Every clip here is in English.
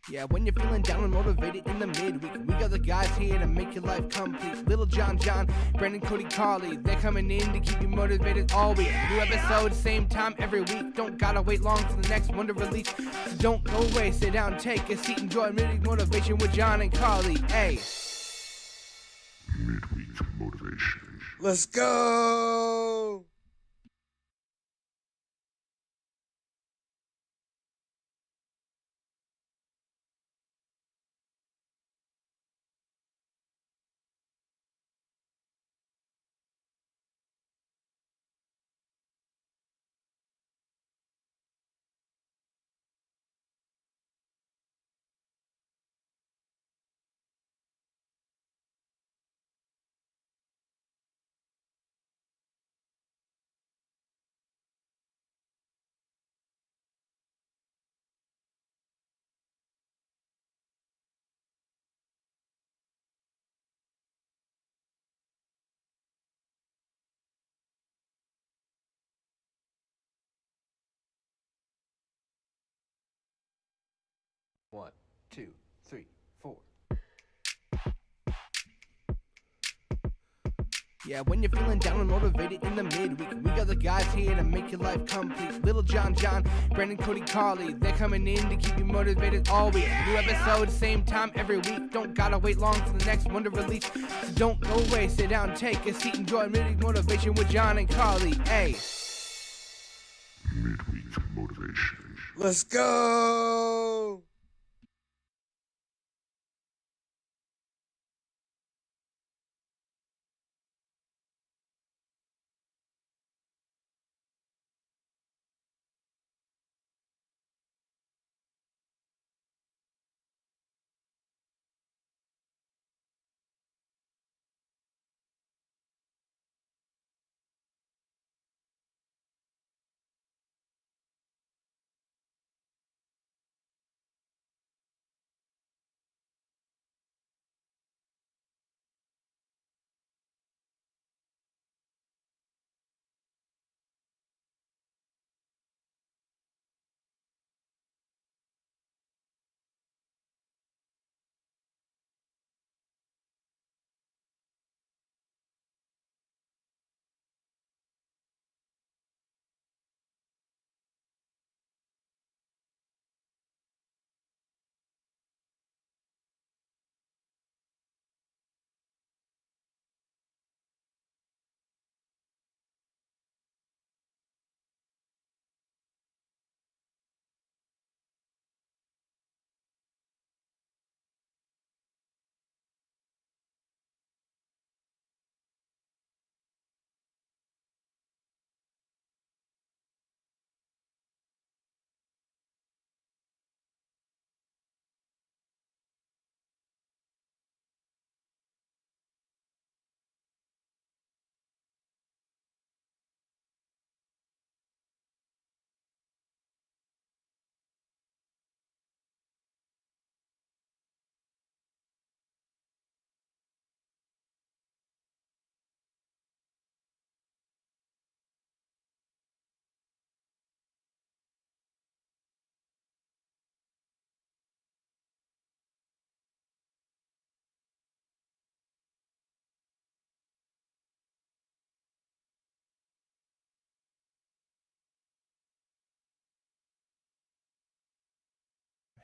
Yeah, when you're feeling down and motivated in the midweek, we got the guys here to make your life complete. Little John, Brandon, Cody, Carly, they're coming in to keep you motivated all week. New episode, same time every week. Don't gotta wait long for the next one to release. So don't go away, sit down, take a seat, enjoy Midweek Motivation with John and Carly. Hey. Midweek Motivation. Let's go! One, two, three, four. Yeah, when you're feeling down and motivated in the midweek, we got the guys here to make your life complete. Little John, Brandon, Cody, Carly, they're coming in to keep you motivated all week. New episode, same time every week. Don't gotta wait long for the next one to release. So don't go away, sit down, take a seat, enjoy Midweek Motivation with John and Carly. Hey. Midweek Motivation. Let's go!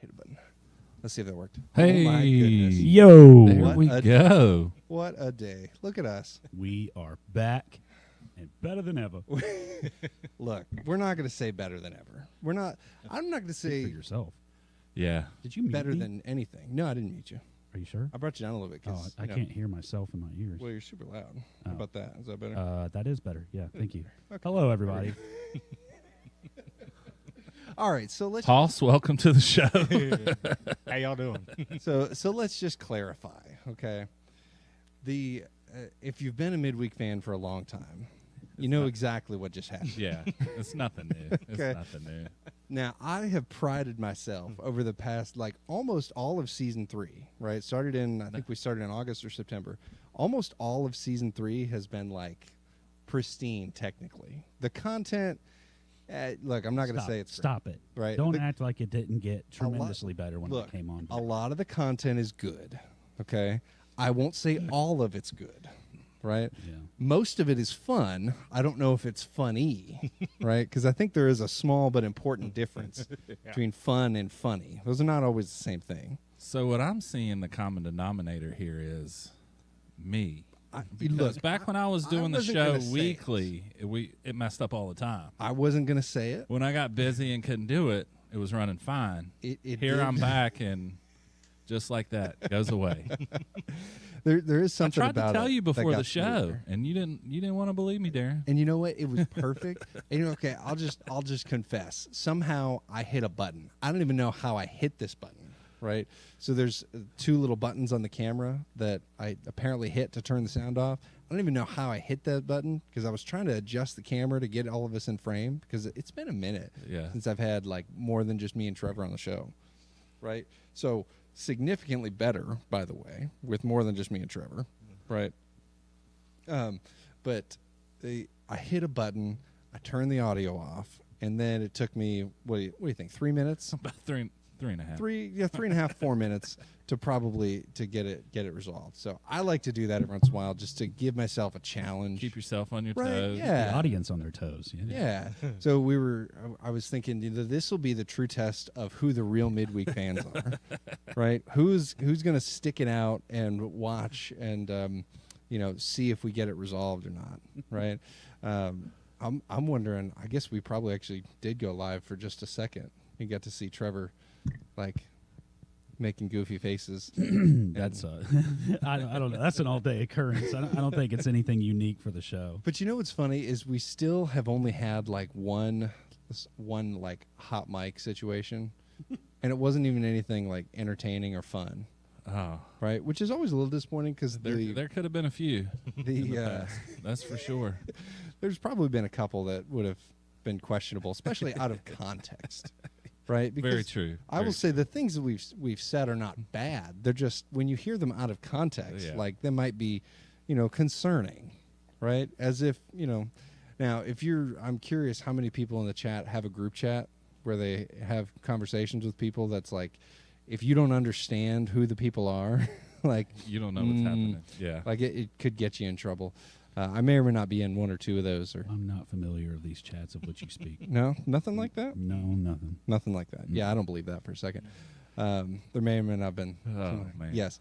Hit a button. Let's see if that worked. Hey, oh my goodness. yo, there What we a- go. What a day. Look at us. We are back and better than ever. Look, we're not going to say better than ever. I'm not going to Speak for say yourself. Yeah, Did you meet better me? than anything. No, I didn't meet you. Are you sure? I brought you down a little bit. Oh, 'Cause, I you know, can't hear myself in my ears. Well, you're super loud. How Oh. about that? Is that better? That is better. Yeah, thank you. Okay. Hello, everybody. All right, so let's Hoss, welcome to the show. How y'all doing? so let's just clarify, okay? The if you've been a midweek fan for a long time, you know exactly what just happened. Yeah, it's nothing new. Okay. It's nothing new. Now, I have prided myself over the past, like, almost all of season 3, right? Started in, I think we started in August or September. Almost all of season 3 has been, like, pristine, technically. The content, Look, I'm not going to Stop. say it's great, Stop it. right. Don't The- act like it didn't get A lot- tremendously better when Look, it came on. a lot of the content is good. Okay, I won't say all of it's good, right? Yeah. Most of it is fun. I don't know if it's funny, right? Because I think there is a small but important difference between fun and funny. Those are not always the same thing. So what I'm seeing the common denominator here is me. Look, Because back when I was I doing the wasn't show gonna say weekly, it messed up all the time. I wasn't going to say it. When I got busy and couldn't do it, it was running fine. It Here did. I'm back, and just like that, it goes away. There is I something tried about to tell it you that before got the show, smoother. and you didn't want to believe me, Darren. And you know what? It was perfect. And you know, okay, I'll just confess. Somehow I hit a button. I don't even know how I hit this button, right? So there's two little buttons on the camera that I apparently hit to turn the sound off. I don't even know how I hit that button because I was trying to adjust the camera to get all of us in frame because it's been a minute Yeah. since I've had like more than just me and Trevor on the show, right? So significantly better, by the way, with more than just me and Trevor, right? But I hit a button, I turned the audio off, and then it took me what do you think? 3 minutes? About three and a half. 3.5, 4 minutes to probably to get it resolved. So I like to do that every once in a while just to give myself a challenge. Keep yourself on your Right, toes. yeah. The audience on their toes. Yeah. So I was thinking this will be the true test of who the real midweek fans are, right? Who's going to stick it out and watch and see if we get it resolved or not, right? I'm wondering. I guess we probably actually did go live for just a second. You got to see Trevor, like, making goofy faces. That's I don't know. That's an all-day occurrence. I don't think it's anything unique for the show. But you know what's funny is we still have only had like one like hot mic situation, and it wasn't even anything like entertaining or fun, Oh, right? Which is always a little disappointing because there could have been a few. the That's for sure. there's probably been a couple that would have been questionable, especially out of context, right? Very true. I will say the things that we've said are not bad. They're just when you hear them out of context, Yeah. like they might be, concerning, right? As if Now, I'm curious how many people in the chat have a group chat where they have conversations with people. That's like, if you don't understand who the people are, like You don't know what's happening. Yeah. like it could get you in trouble. I may or may not be in one or two of those, or I'm not familiar with these chats of which you speak. no, nothing like that. No, nothing. Nothing like that. Yeah, I don't believe that for a second. There may or may not have been. Oh, man. Yes.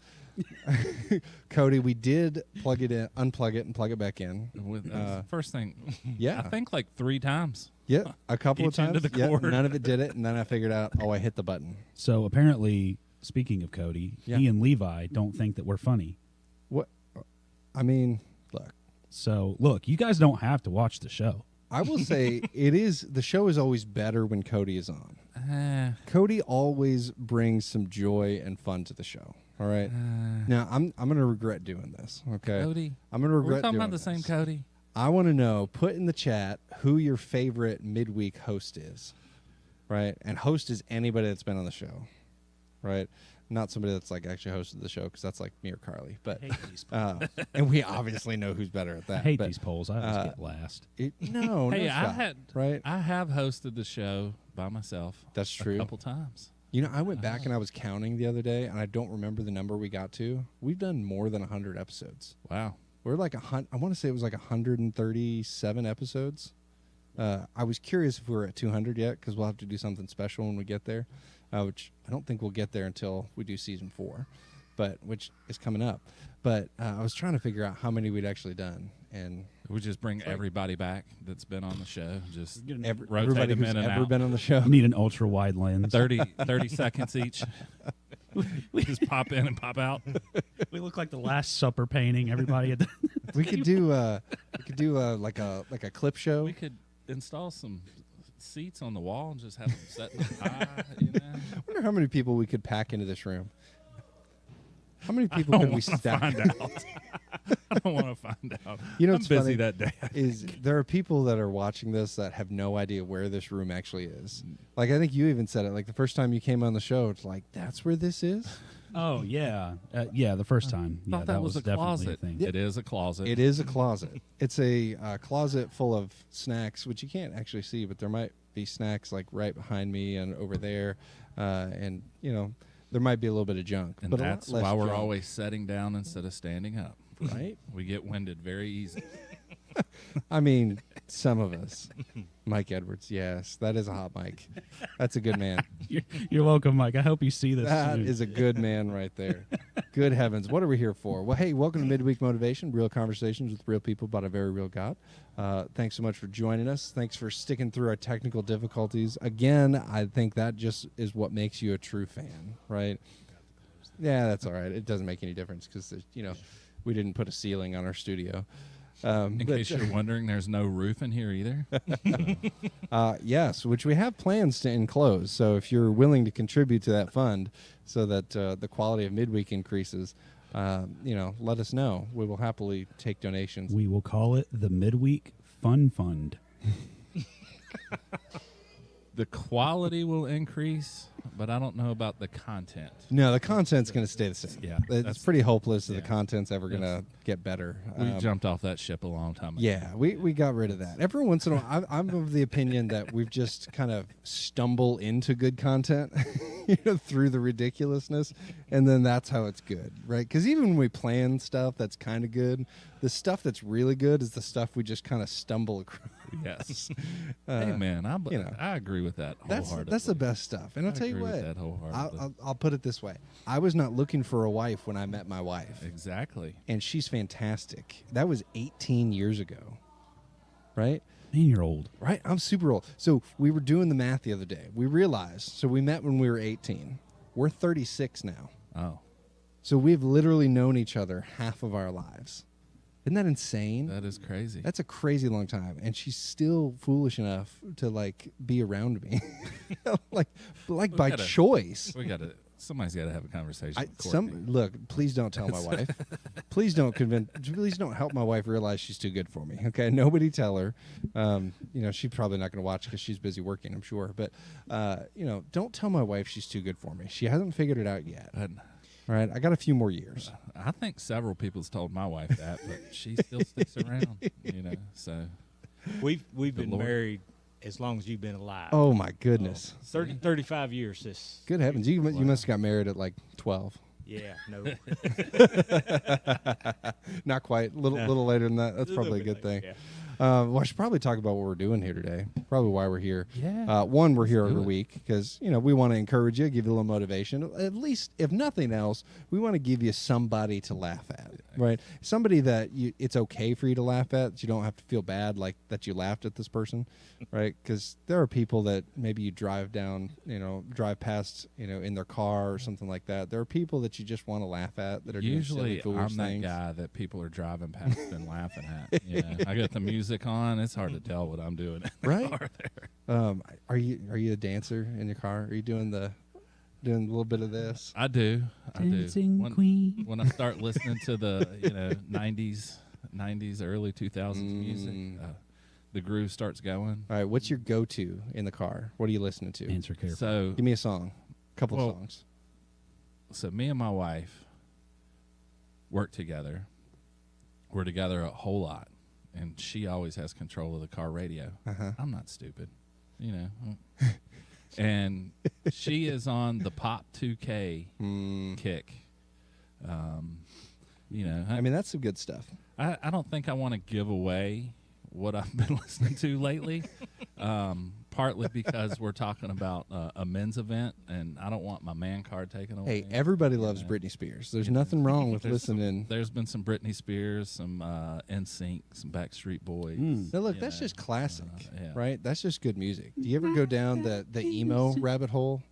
Cody, we did plug it in, unplug it, and plug it back in. First thing, Yeah. I think like 3 times. Yeah, a couple of Each end times. of the Yeah, cord. none of it did it, and then I figured out, I hit the button. So apparently, speaking of Cody, Yeah. he and Levi don't think that we're funny. What? I mean, look. So look, you guys don't have to watch the show. I will say the show is always better when Cody is on. Uh, Cody always brings some joy and fun to the show. All right. Now I'm gonna regret doing this. Okay. Cody. I'm gonna Are we regret talking doing about the same this. Cody? I want to know. Put in the chat who your favorite midweek host is, right? And host is anybody that's been on the show, right? Not somebody that's like actually hosted the show because that's like me or Carly. But and we obviously know who's better at that. I hate but, these polls. I always get last. No, Hey, no I shot, right? I have hosted the show by myself. That's true. A couple times. I went back and I was counting the other day, and I don't remember the number we got to. We've done more than 100 episodes. Wow. We're like I want to say it was like 137 episodes. I was curious if we were at 200 yet, because we'll have to do something special when we get there, which I don't think we'll get there until we do season 4, which is coming up. But I was trying to figure out how many we'd actually done, and We just bring everybody back that's been on the show. Just rotate everybody them who's in and ever out. been on the show. I need an ultra wide lens. 30 seconds each. Just pop in and pop out. We look like the Last Supper painting. Everybody at the We could do like a clip show. We could install some seats on the wall and just have them set high. I wonder how many people we could pack into this room. How many people I could don't we wanna stack? find out. I don't want to find out. You know I'm what's busy funny that day. is there are people that are watching this that have no idea where this room actually is. Like I think you even said it. Like the first time you came on the show, it's like that's where this is. Oh yeah, yeah. The first time, I thought yeah, that was a definitely closet. thing. It is a closet. It is a closet. It's a closet full of snacks, which you can't actually see, but there might be snacks like right behind me and over there, and there might be a little bit of junk. And but a lot that's less why we're junk, always sitting down instead of standing up. right. We get winded very easy. I mean, some of us. Mike Edwards, yes, that is a hot mic. That's a good man. You're welcome, Mike. I hope you see this. That soon. is a good man right there. Good heavens. What are we here for? Well, hey, welcome to Midweek Motivation, real conversations with real people about a very real God. Thanks so much for joining us. Thanks for sticking through our technical difficulties. Again, I think that just is what makes you a true fan, right? Yeah, that's all right. It doesn't make any difference because, we didn't put a ceiling on our studio. In case you're wondering, there's no roof in here either. Yes, which we have plans to enclose. So if you're willing to contribute to that fund so that the quality of Midweek increases, let us know. We will happily take donations. We will call it the Midweek Fun Fund. The quality will increase, but I don't know about the content. No, the content's going to stay the same. Yeah, It's that's- pretty hopeless that the yeah. content's ever going to get better. We jumped off that ship a long time ago. Yeah, we got rid of that. Every once in a while, I'm of the opinion that we've just kind of stumble into good content, through the ridiculousness, and then that's how it's good, right? Because even when we plan stuff that's kind of good, the stuff that's really good is the stuff we just kind of stumble across. Yes. Hey, man, I agree with that wholeheartedly. That's the best stuff. And I'll tell you agree with what, that wholeheartedly. I'll put it this way: I was not looking for a wife when I met my wife. Exactly. And she's fantastic. That was 18 years ago, right? Man, you're old. Right? I'm super old. So we were doing the math the other day. We realized, so we met when we were 18. We're 36 now. Oh, So we've literally known each other half of our lives. Isn't that insane? that is crazy. That's a crazy long time. And she's still foolish enough to be around me. like by gotta- choice. Somebody's got to have a conversation with Courtney. Look, please don't tell my wife. Please don't help my wife realize she's too good for me. Okay, nobody tell her. She's probably not going to watch because she's busy working, I'm sure. But don't tell my wife she's too good for me. She hasn't figured it out yet. And All right, I got a few more years. I think several people's told my wife that, but she still sticks around, so. We've been Lord. married as long as you've been alive. Oh my goodness! 35 years. This. Good heavens, you must have got married at like 12. Yeah. No. Not quite. Little later than that. That's A little probably a bit good later, thing. yeah. Well, I should probably talk about what we're doing here today. Probably why we're here. Yeah. One, we're here Let's do every it. week because we want to encourage you, give you a little motivation. At least, if nothing else, we want to give you somebody to laugh at, right? Somebody that it's okay for you to laugh at. That you don't have to feel bad like that you laughed at this person, right? Because there are people that maybe you drive past, in their car or something like that. There are people that you just want to laugh at that are doing silly, Usually, foolish I'm that things. guy that people are driving past and laughing at. I got the music on. It's hard to tell what I'm doing in the Right? car there. Are you a dancer in your car? Are you doing a little bit of this? I do. Dancing When, Queen. when I start listening to the 90s, early 2000s music, the groove starts going. All right, what's your go-to in the car? What are you listening to? Answer carefully. So, Give me a song, a couple Well, of songs. so me and my wife work together. We're together a whole lot, and she always has control of the car radio. Uh-huh. I'm not stupid, and she is on the Pop 2K kick. I mean, that's some good stuff. I don't think I want to give away what I've been listening to lately, partly because we're talking about a men's event, and I don't want my man card taken away. Hey, everybody loves Yeah. Britney Spears. There's nothing wrong with listening. There's been some Britney Spears, some NSYNC, some Backstreet Boys. Now, look, that's just classic, right? That's just good music. Do you ever go down the emo rabbit hole?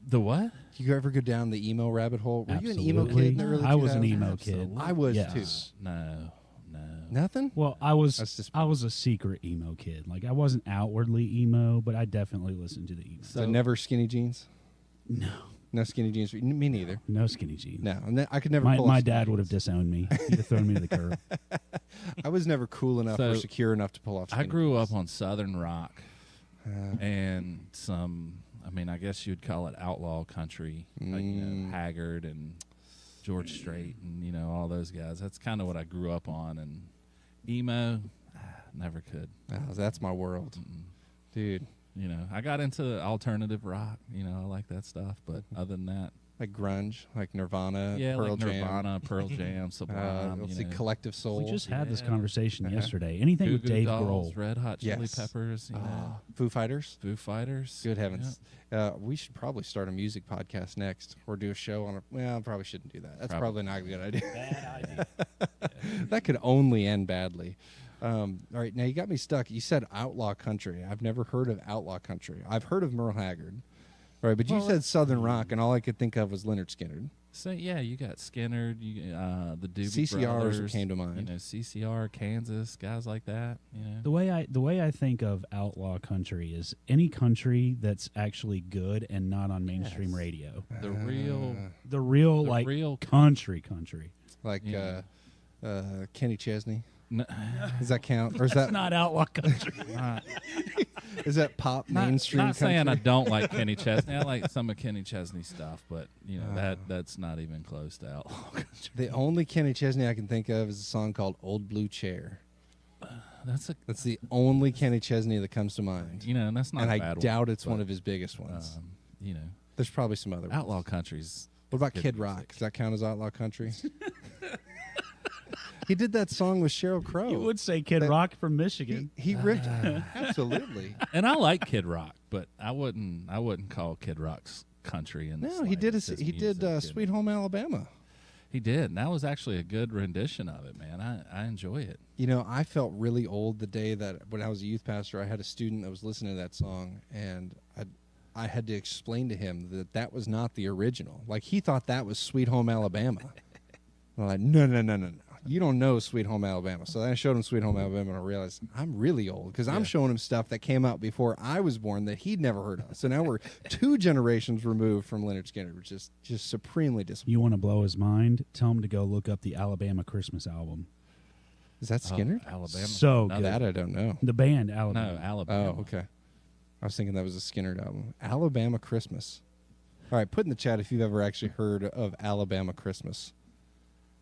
The what? Do you ever go down the emo rabbit hole? Were you an emo kid in the early 2000s? I was an emo kid. Absolutely. I was Yes. too. No. Nothing? Well, That's just- I was a secret emo kid. Like I wasn't outwardly emo, but I definitely listened to the emo. So never skinny jeans? No, No skinny jeans. Me neither. no skinny jeans. No, I could never My, pull my off skinny dad would have jeans. disowned me. He'd have thrown me to the curb. I was never cool enough or So, secure enough to pull off I skinny grew jeans. up on Southern rock and some I mean, I guess you'd call it outlaw country. Haggard and George Strait and all those guys. That's kind of what I grew up on. And emo, never could. Oh, that's my world, dude. I got into alternative rock. I like that stuff. But other than that, Like grunge, like Nirvana, yeah, Pearl like Jam. Nirvana, Pearl Jam, Sublime. Let's see, Collective Soul. We just had this Yeah. conversation yesterday. Anything Goo with Goo Dave Dolls, Grohl. Red Hot Chili Yes. Peppers, Foo Fighters. Foo Fighters. Good heavens. We should probably start a music podcast next, or do a show on well, probably shouldn't do that. That's probably not a good idea. Bad idea. That could only end badly. All right, now you got me stuck. You said outlaw country. I've never heard of outlaw country. I've heard of Merle Haggard. Right, but you said Southern rock, and all I could think of was Leonard Skinner. So yeah, you got Skinner, the Doobie CCR is what Brothers, came to mind. CCR, Kansas, guys like that. The way I think of outlaw country is any country that's actually good and not on mainstream Yes. radio. The real, The real The like real- country. Like Yeah. Kenny Chesney. n- Does that count, or is that Not outlaw country. not, is that pop not, mainstream? not saying I country? don't like Kenny Chesney. I like some of Kenny Chesney's stuff, but that's not even close to outlaw country. The only Kenny Chesney I can think of is a song called "Old Blue Chair." That's That's the only Kenny Chesney that comes to mind, and that's not and a I bad doubt one, it's one but, of his biggest ones. um, There's probably some other outlaw ones. countries. What about good Kid music. Rock? Does that count as outlaw country? He did that song with Sheryl Crow. You would say Kid That- Rock from Michigan. He ripped absolutely. And I like Kid Rock, but I wouldn't call Kid Rock's country. In the No, he did. slightest. His He did music, "Sweet Home Alabama." He did. And that was actually a good rendition of it, man. I enjoy it. I felt really old the day that when I was a youth pastor, I had a student that was listening to that song, and I had to explain to him that was not the original. Like, he thought that was "Sweet Home Alabama." I'm like, no. You don't know "Sweet Home Alabama." So then I showed him "Sweet Home Alabama," and I realized I'm really old because I'm showing him stuff that came out before I was born that he'd never heard of. So now we're 2 generations removed from Leonard Skinner, which is just supremely disappointing. You want to blow his mind? Tell him to go look up the Alabama Christmas album. Is that Skinner? Alabama. So No, good. That I don't know. The band No, Alabama. Alabama. Oh, okay. I was thinking that was a Skinner album. Alabama Christmas. All right, put in the chat if you've ever actually heard of Alabama Christmas.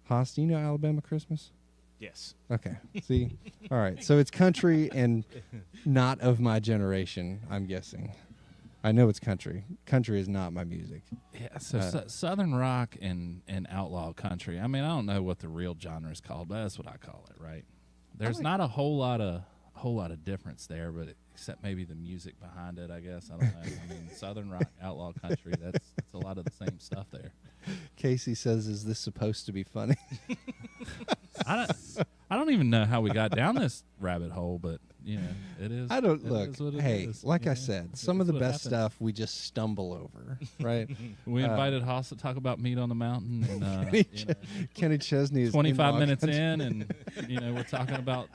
Haas, do you know Alabama Christmas? Yes. Okay. See? All right. So it's country and not of my generation, I'm guessing. I know it's country. Country is not my music. Yeah, so Southern rock and outlaw country. I mean, I don't know what the real genre is called, but that's what I call it, right? There's not a whole lot of difference there, but except maybe the music behind it, I guess. I don't know. I mean, Southern rock, outlaw country, that's a lot of the same stuff there. Casey says, "Is this supposed to be funny?" I don't even know how we got down this rabbit hole, but it is. I don't it look. is what it Hey, is, like you I know? said, some of the That's what best happens. stuff we just stumble over, right? We invited Haas to talk about meat on the mountain, and Kenny Chesney is 25 in minutes Country. in, and we're talking about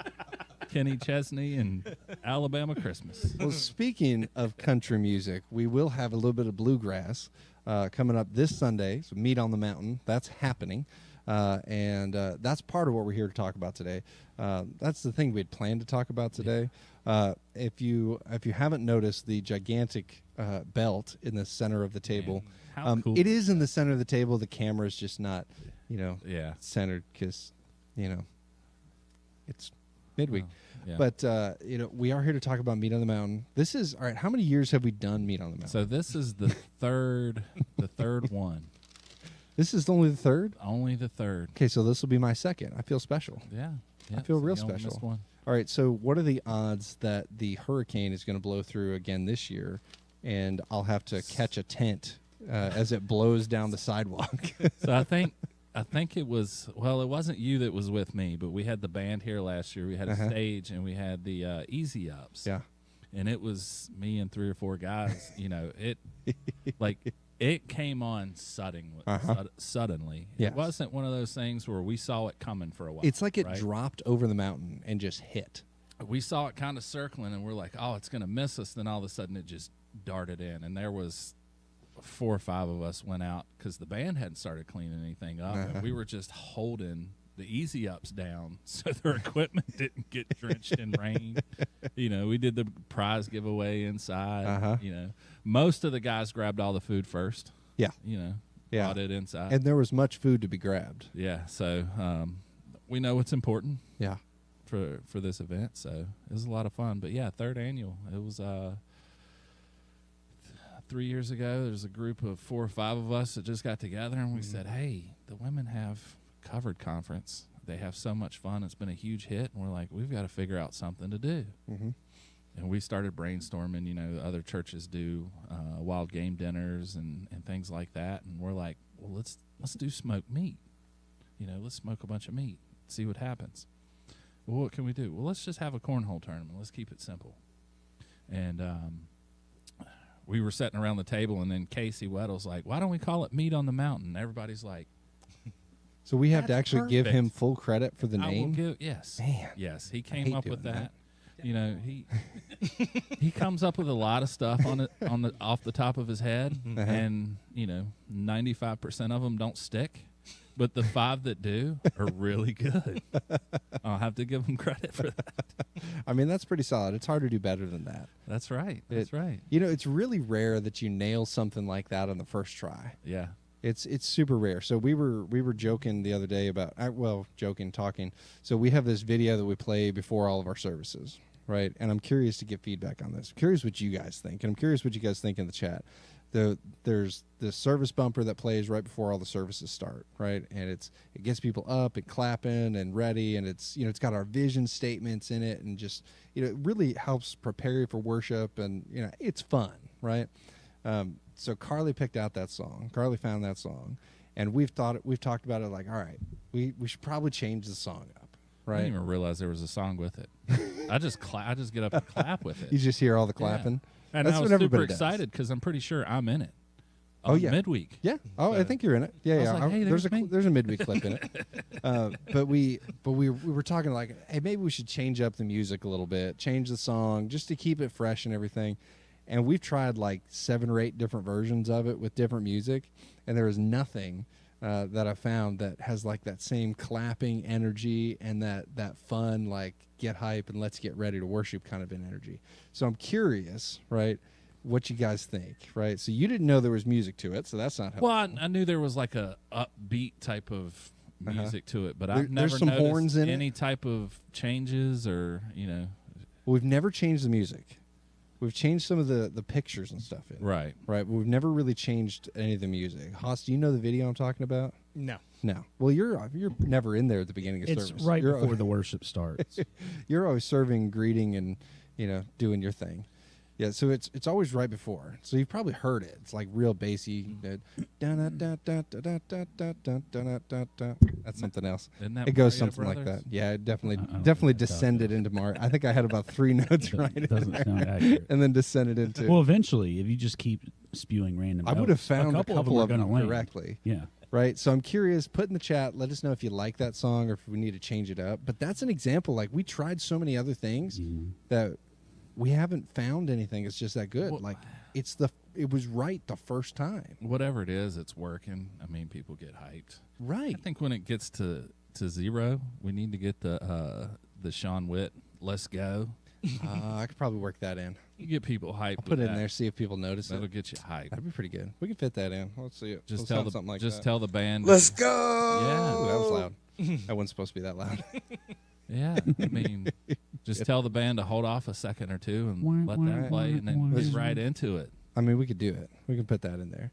Kenny Chesney and Alabama Christmas. Well, speaking of country music, we will have a little bit of bluegrass coming up this Sunday. So Meat on the Mountain, that's happening. And that's part of what we're here to talk about today. That's the thing we'd planned to talk about today. If you haven't noticed the gigantic belt in the center of the table, how cool it is is in the center of the table. The camera is just not, Yeah. centered because, it's midweek. Yeah. But we are here to talk about Meat on the Mountain. This is all right. How many years have we done Meat on the Mountain? So this is the third one. This is only the third. Only the third. Okay, so this will be my second. I feel special. Yeah. I feel so real you only missed special. one. All right, so what are the odds that the hurricane is going to blow through again this year, and I'll have to catch a tent as it blows down the sidewalk? So I think it was, well, it wasn't you that was with me, but we had the band here last year. We had a stage and we had the Easy Ups. Yeah. And it was me and 3 or 4 guys. It came on suddenly. Yes. It wasn't one of those things where we saw it coming for a while. It's like it right? dropped over the mountain and just hit. We saw it kind of circling, and we're like, oh, it's going to miss us. Then all of a sudden it just darted in, and there was 4 or 5 of us went out because the band hadn't started cleaning anything up. And we were just holding the easy ups down so their equipment didn't get drenched in rain. You know, we did the prize giveaway inside. Uh-huh. You know, most of the guys grabbed all the food first. Yeah. You know, Yeah. brought it inside. And there was much food to be grabbed. Yeah, so we know what's important Yeah. for this event, so it was a lot of fun. But yeah, third annual. It was 3 years ago. There's a group of 4 or 5 of us that just got together, and we said, "Hey, the women have covered conference. They have so much fun. It's been a huge hit." And we're like, "We've got to figure out something to do." Mm-hmm. And we started brainstorming. You know, other churches do wild game dinners and things like that, and we're like, "Well, let's do smoked meat. You know, let's smoke a bunch of meat, see what happens." Well, what can we do? Well, let's just have a cornhole tournament. Let's keep it simple. And we were sitting around the table, and then Casey Weddle's like, "Why don't we call it Meat on the Mountain?" Everybody's like, So we have to That's actually give perfect. him full credit for the "I will name. give." Yes, Man, yes, he hate came up with doing that. You know, he comes up with a lot of stuff off the top of his head, Uh-huh. and you know, 95% of them don't stick. But the 5 that do are really good. I'll have to give them credit for that. I mean, that's pretty solid. It's hard to do better than that. That's right. That's right. You know, it's really rare that you nail something like that on the first try. Yeah. It's super rare. So we were joking the other day about talking. So we have this video that we play before all of our services, right? And I'm curious to get feedback on this. I'm curious what you guys think, and I'm curious what you guys think in the chat. There's the service bumper that plays right before all the services start, right? And it gets people up and clapping and ready, and it's got our vision statements in it, and just it really helps prepare you for worship, and it's fun, right? So Carly picked out that song. Carly found that song, and we've talked about it like, all right, we should probably change the song up, I right? didn't even realize there was a song with it. I just get up and clap with it. You just hear all the clapping. And That's I was what super everybody does. excited because I'm pretty sure I'm in it. Oh, On yeah. Midweek. Yeah. Oh, I So- think you're in it. Yeah, I was yeah. like, hey, there's there's a me. midweek clip in it. But we were talking like, hey, maybe we should change up the music a little bit, change the song just to keep it fresh and everything. And we've tried like 7 or 8 different versions of it with different music, and there is nothing that I found that has like that same clapping energy and that fun, like get hype and let's get ready to worship kind of an energy. So I'm curious, right, what you guys think, right? So you didn't know there was music to it, so that's not helpful. Well, I knew there was like a upbeat type of music to it, but I've There's never some noticed horns in it. any type of changes or We've never changed the music. We've changed some of the pictures and stuff in it, right. right? But we've never really changed any of the music. Haas, do you know the video I'm talking about? No. No. Well, you're never in there at the beginning of It's service. right You're before the worship starts. You're always serving, greeting, and doing your thing. Yeah, so it's always right before. So you've probably heard it. It's like real bassy. That's something else. Isn't that It goes Mario something like Brothers? that. Yeah, it definitely I don't know definitely what you're talking descended about. into Mario. I think I had about 3 notes right in Doesn't there. sound accurate. And then descended into. Well, eventually, if you just keep spewing random, I would have notes, found a couple are of them gonna land. correctly. Yeah. Right, so I'm curious. Put in the chat. Let us know if you like that song or if we need to change it up. But that's an example. Like we tried so many other things that we haven't found anything that's just that good. Well- Like it was right the first time. Whatever it is, it's working. I mean, people get hyped. Right. I think when it gets to 0, we need to get the Sean Witt "Let's Go." I could probably work that in. You get people hyped. I'll put with it in that. there. See if people notice That'll it. get you hyped. That'd be pretty good. We can fit that in. Let's see it. Just Let's tell have the something like just that. tell the band. Let's go. Yeah. Ooh, that was loud. That wasn't supposed to be that loud. Yeah, I mean, just tell the band to hold off a second or two and let that play, and then get right into it. I mean, we could do it. We can put that in there.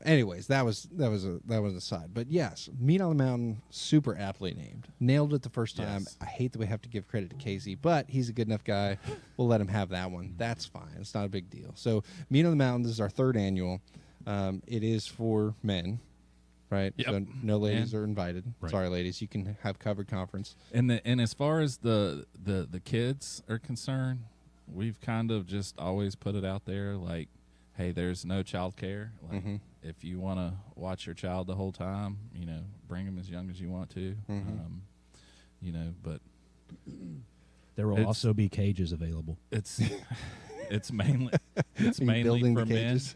Anyways, that was a side. But yes, Meat on the Mountain, super aptly named. Nailed it the first time. Yes. I hate that we have to give credit to Casey, but he's a good enough guy. We'll let him have that one. That's fine. It's not a big deal. So Meat on the Mountain, this is our 3rd annual. It is for men, right? Yep. So no ladies And- are invited. Right. Sorry, ladies. You can have covered conference. And as far as the kids are concerned, we've kind of just always put it out there like, hey, there's no child care. Like, Mhm. if you want to watch your child the whole time, bring them as young as you want to. Mhm. But There will It's- also be cages available. it's it's mainly Are you mainly building for the men. cages?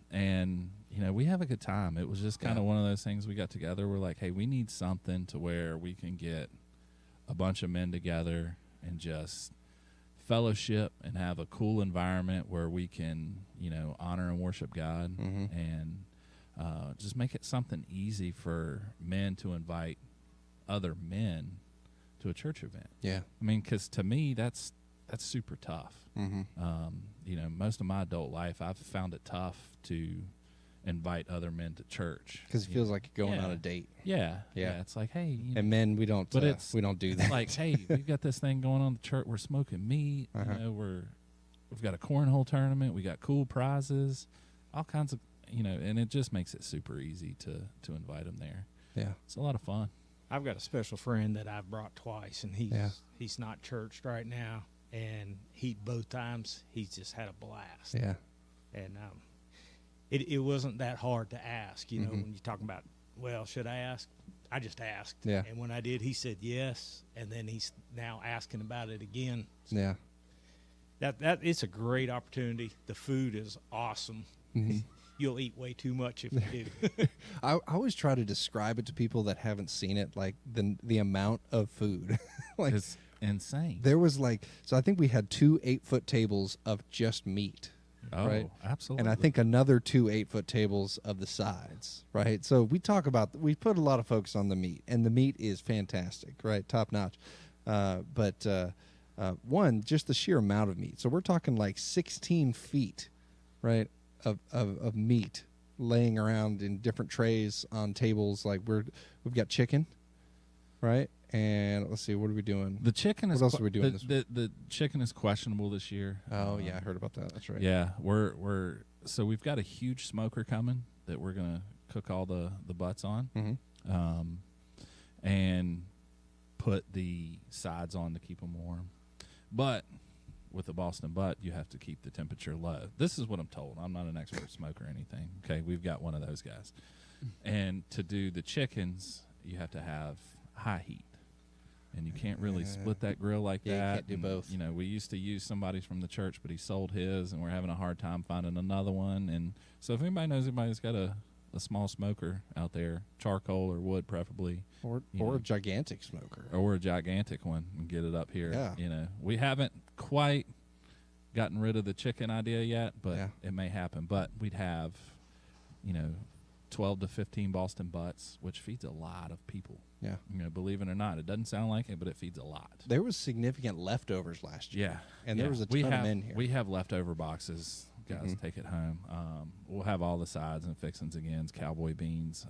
And we have a good time. It was just kind of one of those things we got together. We're like, hey, we need something to where we can get a bunch of men together and just fellowship and have a cool environment where we can, honor and worship God and just make it something easy for men to invite other men to a church event. Yeah. I mean, because to me, that's super tough. Most of my adult life, I've found it tough to invite other men to church Because it feels like you're going on a date. Yeah. Yeah. It's like, hey, And men, we don't. But we don't do that. it's like, hey, we've got this thing going on at the church. We're smoking meat. We've got a cornhole tournament. We got cool prizes, all kinds of, and it just makes it super easy to invite them there. Yeah. It's a lot of fun. I've got a special friend that I've brought twice, and he's not churched right now, and both times he's just had a blast. Yeah. And it wasn't that hard to ask, when you're talking about, well, should I ask? I just asked. Yeah. And when I did, he said yes, and then he's now asking about it again. Yeah. That it's a great opportunity. The food is awesome. You'll eat way too much if you do. I always try to describe it to people that haven't seen it, like the amount of food. Like It's insane. there was so I think we had 2 8-foot tables of just meat. Oh, right? absolutely. And I think another 2 8-foot tables of the sides, right? So we put a lot of focus on the meat, and the meat is fantastic, right? Top notch. But one, just the sheer amount of meat. So we're talking like 16 feet, right, of meat laying around in different trays on tables. Like we've got chicken, right? And let's see, what are we doing? the chicken is What else are we doing the chicken is questionable this year. Oh yeah, I heard about that. That's right. Yeah, so we've got a huge smoker coming that we're gonna cook all the butts on, and put the sides on to keep them warm. But with the Boston butt, you have to keep the temperature low. This is what I'm told. I'm not an expert smoker or anything. Okay, we've got one of those guys, and to do the chickens, you have to have high heat. And you can't really split that grill like that. Yeah, you can't do And, both. we used to use somebody's from the church, but he sold his, and we're having a hard time finding another one. And so if anybody knows anybody's got a small smoker out there, charcoal or wood preferably, Or a gigantic smoker. or a gigantic one, and get it up here. Yeah. We haven't quite gotten rid of the chicken idea yet, but Yeah. it may happen. But we'd have, 12 to 15 Boston butts, which feeds a lot of people. Yeah. Believe it or not, it doesn't sound like it, but it feeds a lot. There was significant leftovers last year. Yeah, And there was a ton of men here. We have leftover boxes. Guys, take it home. We'll have all the sides and fixings again. Cowboy beans.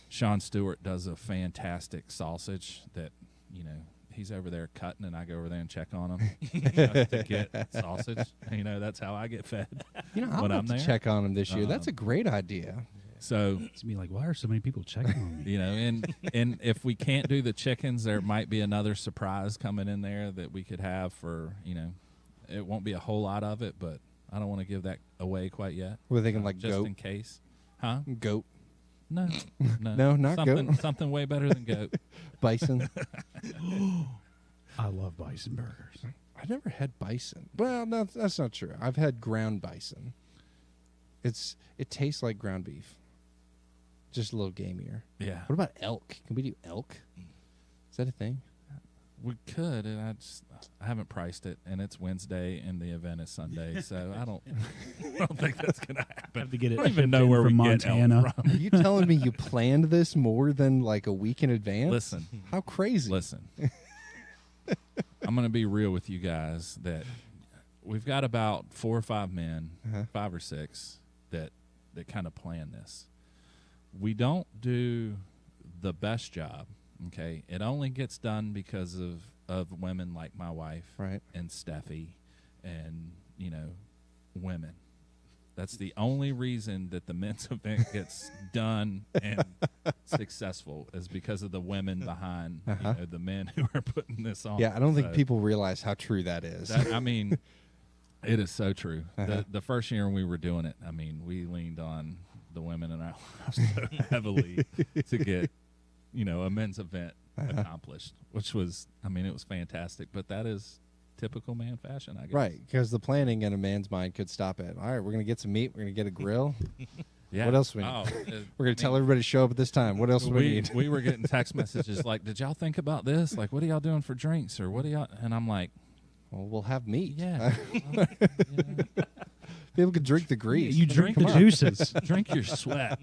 Sean Stewart does a fantastic sausage that he's over there cutting, and I go over there and check on him to get sausage. That's how I get fed. I'll when have I'm to there. check on him this year. That's a great idea. So It's me like, why are so many people checking on me? and if we can't do the chickens, there might be another surprise coming in there that we could have for it won't be a whole lot of it, but I don't want to give that away quite yet. We're thinking like just goat. in case, huh? Goat, No, No, not something, goat. Something way better than goat. bison. I love bison burgers. I never had bison. Well, no, that's not true. I've had ground bison. It tastes like ground beef, just a little gamier. Yeah, What about elk? Can we do elk? Is that a thing? we could, and I haven't priced it, and it's Wednesday, and the event is Sunday, so I don't think that's gonna happen. Have to get it I don't even shipped know in where from we get elk Montana. from. Are you telling me you planned this more than like a week in advance? Listen. How crazy! Listen, I'm going to be real with you guys that we've got about 4 or 5 men, 5 or 6 that kind of plan this. We don't do the best job. Okay, it only gets done because of women like my wife, Right. and Steffi, and women. That's the only reason that the men's event gets done and successful is because of the women behind the men who are putting this on. Yeah, I don't think So people realize how true that is. I mean, it is so true. The first year we were doing it, I mean, we leaned on the women in our lives so heavily to get, a men's event accomplished, which was, it was fantastic. But that is typical man fashion, I guess. Right, because the planning in a man's mind could stop at, all right, we're going to get some meat, we're going to get a grill, Yeah. What else do we need? Oh, We're going to tell everybody to show up at this time. What else do we need? We were getting text messages like, "Did y'all think about this? Like, what are y'all doing for drinks, or what are y'all?" And I'm like, Well, we'll have meat. "Yeah, People can drink the grease. You drink the Come on. juices. drink your sweat."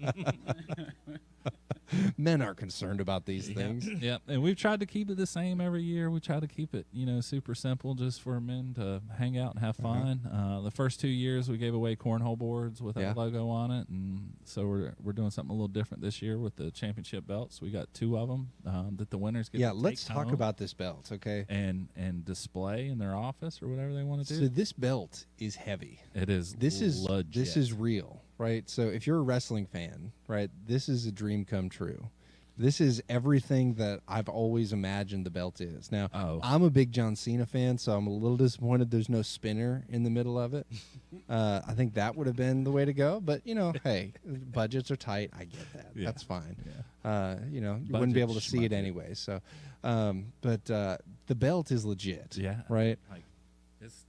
Men are concerned about these things. Yeah, and we've tried to keep it the same every year. We try to keep it, super simple, just for men to hang out and have fun. The first 2 years, we gave away cornhole boards with our logo on it, and so we're doing something a little different this year with the championship belts. We got 2 of them that the winners get. Yeah, to let's take talk home about this belt, okay? and display in their office or whatever they want to do. So this belt is heavy. It is. This is legit. This is real, right? So if you're a wrestling fan, right, this is a dream come true. This is everything that I've always imagined the belt is. Now, I'm a big John Cena fan, so I'm a little disappointed there's no spinner in the middle of it. I think that would have been the way to go. But, hey, budgets are tight. I get that. Yeah. That's fine. Yeah. You wouldn't be able to see it anyway. So, but the belt is legit. Yeah. Right? Like, it's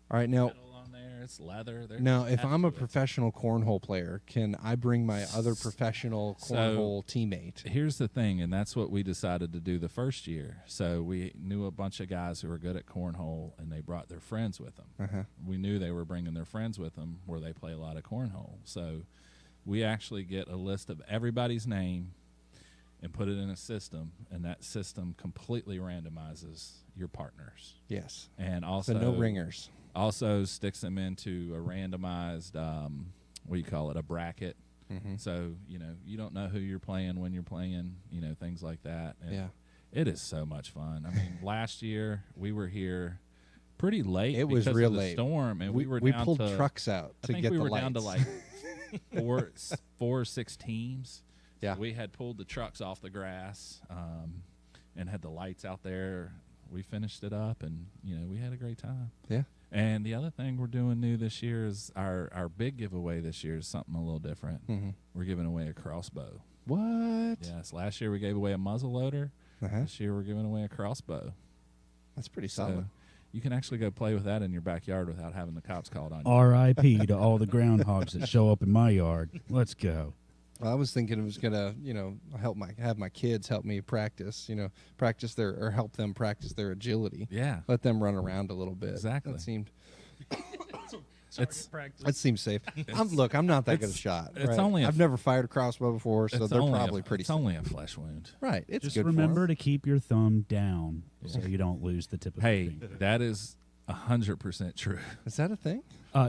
All right, now... metal on there. It's leather. There's Now, if I'm a absolute- professional cornhole player, can I bring my other professional So- cornhole teammate? Here's the thing, and that's what we decided to do the first year. So we knew a bunch of guys who were good at cornhole, and they brought their friends with them. Uh-huh. We knew they were bringing their friends with them where they play a lot of cornhole. So we actually get a list of everybody's name and put it in a system, and that system completely randomizes your partners. Yes. And also So no ringers. Also sticks them into a randomized, what do you call it, a bracket. Mm-hmm. So, you don't know who you're playing when you're playing, things like that. And Yeah. it is so much fun. I mean, last year we were here pretty late. It was because real of the late. storm, and we were we down pulled to, trucks out I to think get we the were lights. down to like four or 6 teams. Yeah. So we had pulled the trucks off the grass and had the lights out there. We finished it up, and we had a great time. Yeah. And the other thing we're doing new this year is our big giveaway this year is something a little different. Mm-hmm. We're giving away a crossbow. What? Yes, last year we gave away a muzzle loader. Uh-huh. This year we're giving away a crossbow. That's pretty So solid. you can actually go play with that in your backyard without having the cops called on you. R.I.P. to all the groundhogs that show up in my yard. Let's go. Well, I was thinking it was gonna, have my kids help me practice, help them practice their agility. Yeah, Let them run around a little bit. Exactly. That seems safe. I'm not that good a shot. it's right? only a I've never fired a crossbow before, so they're probably pretty. It's only a flesh wound. Right. It's Just good. remember for 'em. to keep your thumb down so you don't lose the tip of Hey, your finger. that is 100% true. Is that a thing?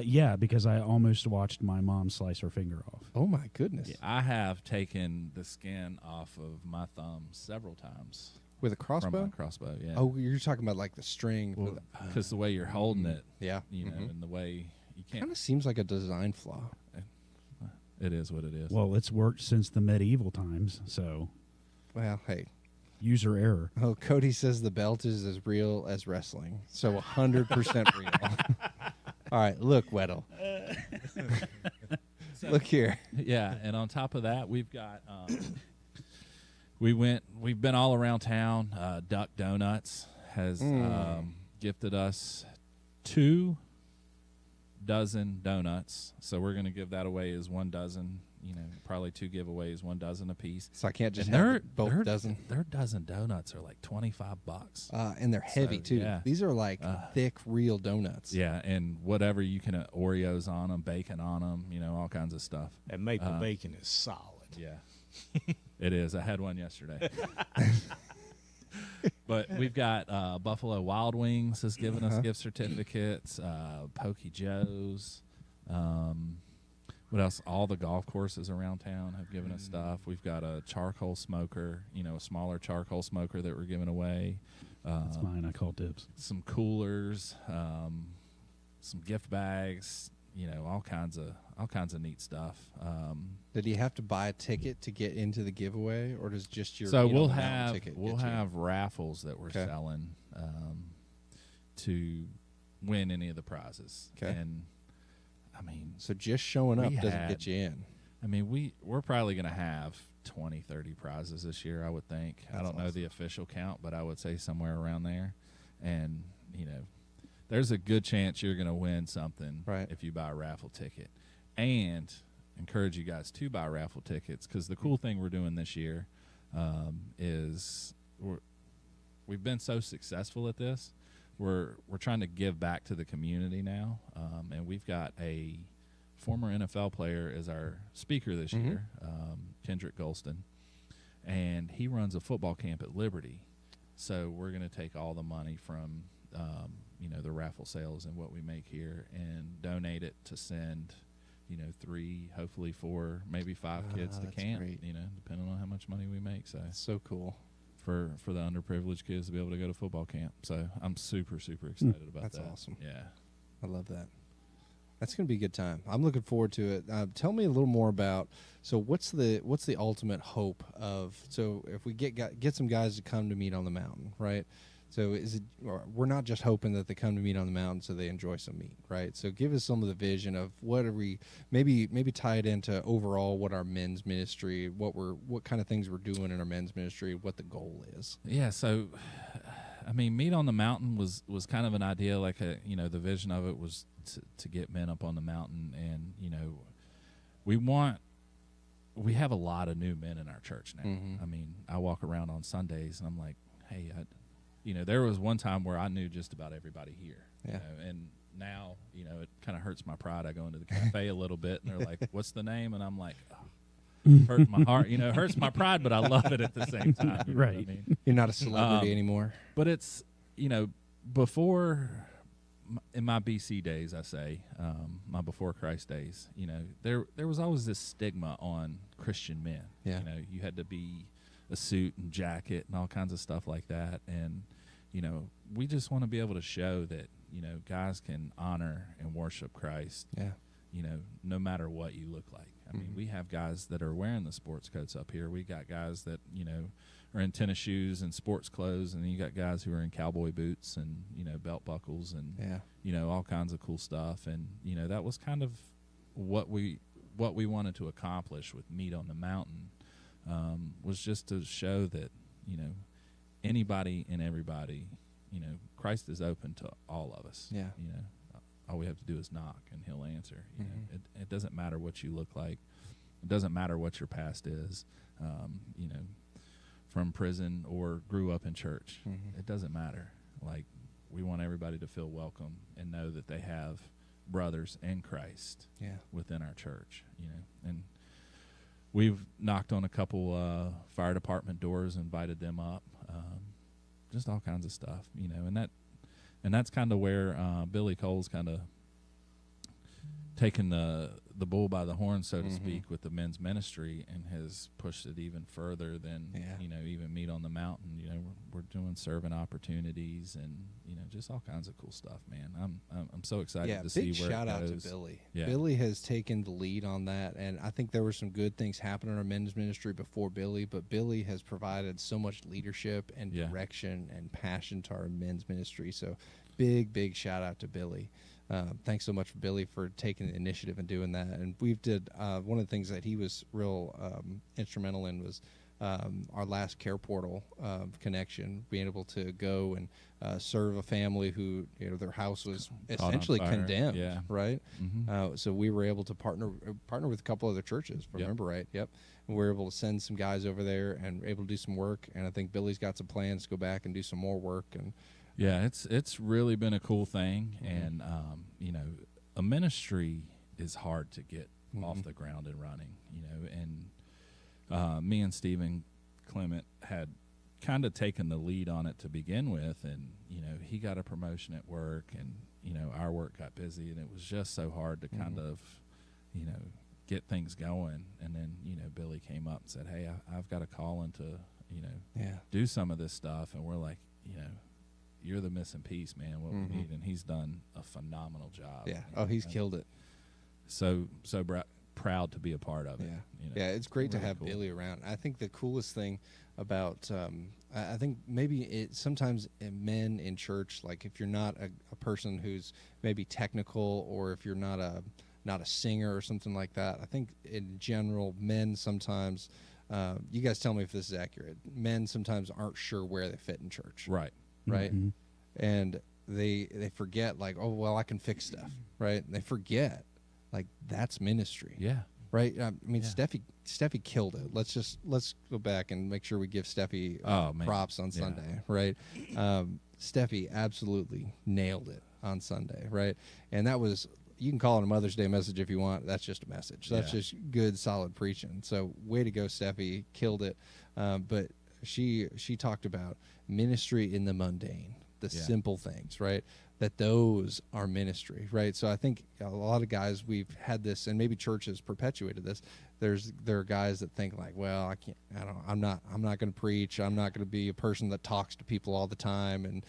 Yeah, because I almost watched my mom slice her finger off. Oh my goodness! I have taken the skin off of my thumb several times With a from crossbow? my crossbow. Yeah. Oh, you're talking about like the string. Well, because the way you're holding it, Yeah. and the way you can't. Kind of seems like a design flaw. It is what it is. Well, it's worked since the medieval times, so Well, hey. user error. Oh, Cody says the belt is as real as wrestling. So 100% real. All right, look, Weddle. Look here. Yeah, and on top of that, we've got we've been all around town. Duck Donuts has gifted us 2 dozen donuts, so we're going to give that away as 1 dozen. Probably 2 giveaways, 1 dozen a piece. So I can't just And have both dozen. Their dozen donuts are like $25. And they're heavy, too. yeah. These are like thick, real donuts. Yeah, and whatever you can, Oreos on them, bacon on them, all kinds of stuff. And maple bacon is solid. Yeah, it is. I had one yesterday. But we've got Buffalo Wild Wings has given us gift certificates, Pokey Joe's. What else? All the golf courses around town have given us stuff. We've got a charcoal smoker, a smaller charcoal smoker that we're giving away. That's mine. I call dibs. Some coolers, some gift bags, all kinds of neat stuff. Did you have to buy a ticket to get into the giveaway, or does just your So we'll mountain have ticket get you in? have raffles that we're Okay. selling to win any of the prizes. Okay. And I mean, So just showing up We doesn't had- get you in. we're probably going to have 20, 30 prizes this year, I would think. I That's don't know awesome. the official count, but I would say somewhere around there. And, there's a good chance you're going to win something Right. if you buy a raffle ticket. And encourage you guys to buy raffle tickets, because the cool thing we're doing this year is we've been so successful at this. We're trying to give back to the community now, and we've got a former NFL player as our speaker this year, Kendrick Golston, and he runs a football camp at Liberty. So we're going to take all the money from the raffle sales and what we make here and donate it to send 3, hopefully 4, maybe 5 kids to camp. Great. Depending on how much money we make. So That's so cool. for the underprivileged kids to be able to go to football camp. So I'm super excited about that. That's awesome. Yeah. I love that. That's going to be a good time. I'm looking forward to it. Tell me a little more about. So what's the ultimate hope of? So if we get some guys to come to Meet on the Mountain, right? So we're not just hoping that they come to Meet on the Mountain so they enjoy some meat, right? So give us some of the vision of what are we maybe tie it into overall what our men's ministry, what kind of things we're doing in our men's ministry, what the goal is. Yeah. So, I mean, Meet on the Mountain was kind of an idea, like the vision of it was to get men up on the mountain, and we have a lot of new men in our church now. I mean, I walk around on Sundays and I'm like, hey, there was one time where I knew just about everybody here. Yeah. And now, it kind of hurts my pride. I go into the cafe a little bit and they're like, what's the name? And I'm like, hurts my heart. It hurts my pride, but I love it at the same time. You know what I mean? You're not a celebrity anymore. But it's, before, in my BC days, I say, my before Christ days, there was always this stigma on Christian men. Yeah. You had to be a suit and jacket and all kinds of stuff like that. And, we just want to be able to show that, guys can honor and worship Christ, no matter what you look like. I mean, we have guys that are wearing the sports coats up here. We got guys that, are in tennis shoes and sports clothes, and then you got guys who are in cowboy boots and, belt buckles and, all kinds of cool stuff. And, that was kind of what we wanted to accomplish with Meet on the Mountain, was just to show that, anybody and everybody, Christ is open to all of us. Yeah. All we have to do is knock and he'll answer. It doesn't matter what you look like. It doesn't matter what your past is, from prison or grew up in church. It doesn't matter. Like, we want everybody to feel welcome and know that they have brothers in Christ within our church, and we've knocked on a couple fire department doors, invited them up, just all kinds of stuff, and that's kind of where Billy Cole's kind of taken the bull by the horn, so to speak, with the men's ministry, and has pushed it even further than even Meet on the Mountain. We're doing servant opportunities and just all kinds of cool stuff, man. I'm so excited to see where it goes. Big shout out to Billy. Yeah. Billy has taken the lead on that, and I think there were some good things happening in our men's ministry before Billy, but Billy has provided so much leadership and direction and passion to our men's ministry. So big shout out to Billy. Thanks so much, Billy, for taking the initiative and doing that. And we did one of the things that he was real instrumental in was our last care portal connection, being able to go and serve a family who their house was essentially condemned, right? So we were able to partner with a couple other churches, if I remember right. Yep. And we were able to send some guys over there and able to do some work. And I think Billy's got some plans to go back and do some more work. And yeah, it's really been a cool thing, and a ministry is hard to get off the ground and running, and me and Stephen Clement had kind of taken the lead on it to begin with, and he got a promotion at work, and our work got busy, and it was just so hard to kind of get things going. And then Billy came up and said, hey, I've got a call into do some of this stuff, and we're like, you're the missing piece, man, what we need. And he's done a phenomenal job. Yeah. Oh, he's killed it. So proud to be a part of it. Yeah. It's great to Really have cool. Billy around. I think the coolest thing about, I think maybe it sometimes in men in church, like if you're not a person who's maybe technical, or if you're not a singer or something like that, I think in general, men sometimes, you guys tell me if this is accurate, men sometimes aren't sure where they fit in church. Right. And they forget, like, oh well, I can fix stuff, right? And they forget, like, that's ministry. Yeah. right? I mean, Yeah. Steffi killed it. Let's go back and make sure we give Steffi Oh, man. props on Yeah. Sunday, right? Steffi absolutely nailed it on Sunday, right? And that was, you can call it a Mother's Day message if you want. That's just a message. That's Yeah. just good, solid preaching. So way to go, Steffi, killed it. But she talked about ministry in the mundane, the Yeah. simple things, right? That those are ministry, right? So I think a lot of guys, we've had this, and maybe church has perpetuated this. There are guys that think like, well, I'm not going to preach. I'm not going to be a person that talks to people all the time, and